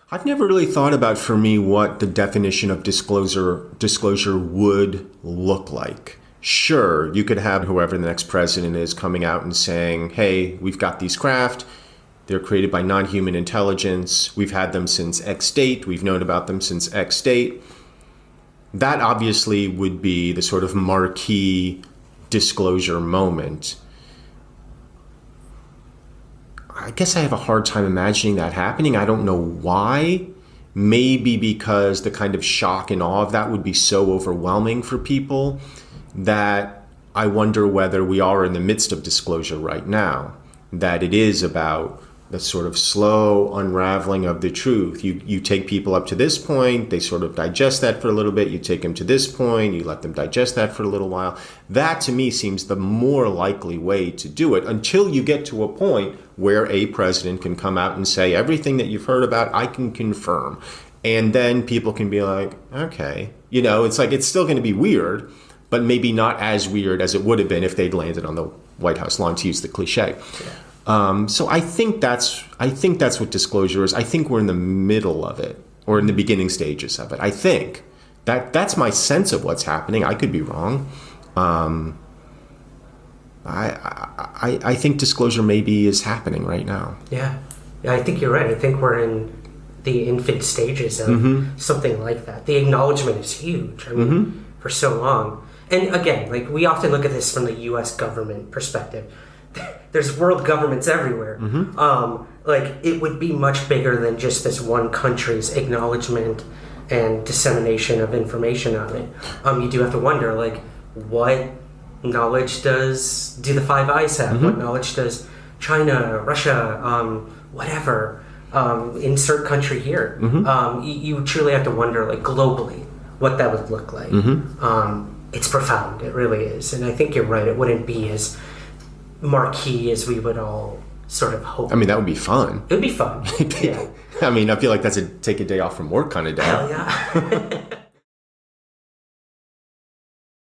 I've never really thought about, for me, what the definition of disclosure would look like. Sure, you could have whoever the next president is coming out and saying, hey, we've got these craft. They're created by non-human intelligence. We've had them since X date. We've known about them since X date. That obviously would be the sort of marquee disclosure moment. I guess I have a hard time imagining that happening. I don't know why. Maybe because the kind of shock and awe of that would be so overwhelming for people that I wonder whether we are in the midst of disclosure right now, that it is about the sort of slow unraveling of the truth. You take people up to this point, they sort of digest that for a little bit, you take them to this point, you let them digest that for a little while. That to me seems the more likely way to do it, until you get to a point where a president can come out and say, everything that you've heard about, I can confirm. And then people can be like, okay, it's like, it's still going to be weird, but maybe not as weird as it would have been if they'd landed on the White House lawn, to use the cliche. Yeah. So I think that's what disclosure is. I think we're in the middle of it, or in the beginning stages of it. I think that's my sense of what's happening. I could be wrong. I think disclosure maybe is happening right now. Yeah, I think you're right. I think we're in the infant stages of something like that. The acknowledgement is huge. I mean, for so long. And again, like, we often look at this from the U.S. government perspective. There's world governments everywhere. Like, it would be much bigger than just this one country's acknowledgement and dissemination of information on it. You do have to wonder, like, what knowledge do the Five Eyes have? What knowledge does China, Russia, whatever, insert country here? You truly have to wonder, like, globally, what that would look like. It's profound. It really is. And I think you're right. It wouldn't be as marquee as we would all sort of hope. I mean, that would be fun. It would be fun. Yeah. I mean, I feel like that's a take a day off from work kind of day. Hell yeah.